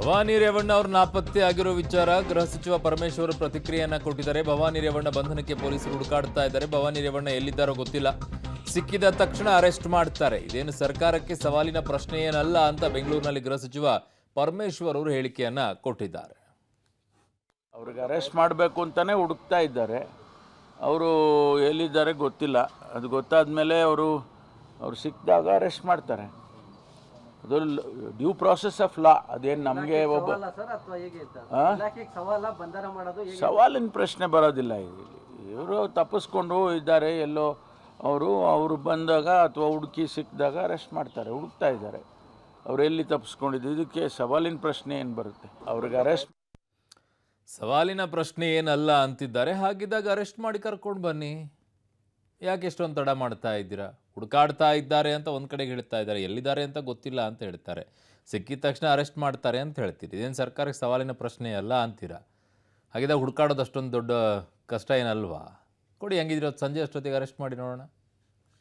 ಭವಾನಿ ರೇವಣ್ಣ ಅವರು ನಾಪತ್ತೆ ಆಗಿರೋ ವಿಚಾರ ಗೃಹ ಸಚಿವ ಪರಮೇಶ್ವರ್ ಪ್ರತಿಕ್ರಿಯೆಯನ್ನ ಕೊಟ್ಟಿದ್ದಾರೆ. ಭವಾನಿ ರೇವಣ್ಣ ಬಂಧನಕ್ಕೆ ಪೊಲೀಸರು ಹುಡುಕಾಡ್ತಾ ಇದ್ದಾರೆ. ಭವಾನಿ ರೇವಣ್ಣ ಎಲ್ಲಿದ್ದಾರೋ ಗೊತ್ತಿಲ್ಲ, ಸಿಕ್ಕಿದ ತಕ್ಷಣ ಅರೆಸ್ಟ್ ಮಾಡ್ತಾರೆ. ಇದೇನು ಸರ್ಕಾರಕ್ಕೆ ಸವಾಲಿನ ಪ್ರಶ್ನೆ ಏನಲ್ಲ ಅಂತ ಬೆಂಗಳೂರಿನಲ್ಲಿ ಗೃಹ ಸಚಿವ ಪರಮೇಶ್ವರ್ ಅವರು ಹೇಳಿಕೆಯನ್ನ ಕೊಟ್ಟಿದ್ದಾರೆ. ಅವ್ರಿಗೆ ಅರೆಸ್ಟ್ ಮಾಡಬೇಕು ಅಂತಲೇ ಹುಡುಕ್ತಾ ಇದ್ದಾರೆ. ಅವರು ಎಲ್ಲಿದ್ದಾರೆ ಗೊತ್ತಿಲ್ಲ. ಅದು ಗೊತ್ತಾದ ಮೇಲೆ ಅವರು ಸಿಕ್ಕಿದಾಗ ಅರೆಸ್ಟ್ ಮಾಡ್ತಾರೆ. ಅದು ಡ್ಯೂ ಪ್ರಾಸೆಸ್ ಆಫ್ ಲಾ. ಅದೇನು ನಮಗೆ ಒಬ್ಬ ಸವಾಲಿನ ಪ್ರಶ್ನೆ ಬರೋದಿಲ್ಲ. ಇವರು ತಪ್ಪಿಸ್ಕೊಂಡು ಇದ್ದಾರೆ ಎಲ್ಲೋ, ಅವರು ಬಂದಾಗ ಅಥವಾ ಹುಡುಕಿ ಸಿಕ್ಕಿದಾಗ ಅರೆಸ್ಟ್ ಮಾಡ್ತಾರೆ. ಹುಡುಕ್ತಾ ಇದ್ದಾರೆ ಅವ್ರು ಎಲ್ಲಿ ತಪ್ಪಿಸ್ಕೊಂಡಿದ್ದು. ಇದಕ್ಕೆ ಸವಾಲಿನ ಪ್ರಶ್ನೆ ಏನು ಬರುತ್ತೆ? ಅವ್ರಿಗೆ ಅರೆಸ್ಟ್ ಸವಾಲಿನ ಪ್ರಶ್ನೆ ಏನಲ್ಲ ಅಂತಿದ್ದಾರೆ. ಹಾಗಿದ್ದಾಗ ಅರೆಸ್ಟ್ ಮಾಡಿ ಕರ್ಕೊಂಡು ಬನ್ನಿ, ಯಾಕೆ ಎಷ್ಟೊಂದು ತಡ ಮಾಡ್ತಾ ಇದ್ದೀರಾ? ಹುಡುಕಾಡ್ತಾ ಇದ್ದಾರೆ ಅಂತ ಒಂದು ಕಡೆಗೆ ಹೇಳ್ತಾ ಇದ್ದಾರೆ, ಎಲ್ಲಿದ್ದಾರೆ ಅಂತ ಗೊತ್ತಿಲ್ಲ ಅಂತ ಹೇಳ್ತಾರೆ. ಸಿಕ್ಕಿದ ತಕ್ಷಣ ಅರೆಸ್ಟ್ ಮಾಡ್ತಾರೆ ಅಂತ ಹೇಳ್ತೀರಿ. ಇದೇನು ಸರ್ಕಾರಕ್ಕೆ ಸವಾಲಿನ ಪ್ರಶ್ನೆ ಅಲ್ಲ ಅಂತೀರಾ? ಹಾಗಿದ್ದಾಗ ಹುಡುಕಾಡೋದು ಅಷ್ಟೊಂದು ದೊಡ್ಡ ಕಷ್ಟ ಏನಲ್ವಾ? ಕೊಡಿ, ಹೆಂಗಿದ್ರೆ ಸಂಜೆ ಅಷ್ಟೊತ್ತಿಗೆ ಅರೆಸ್ಟ್ ಮಾಡಿ ನೋಡೋಣ.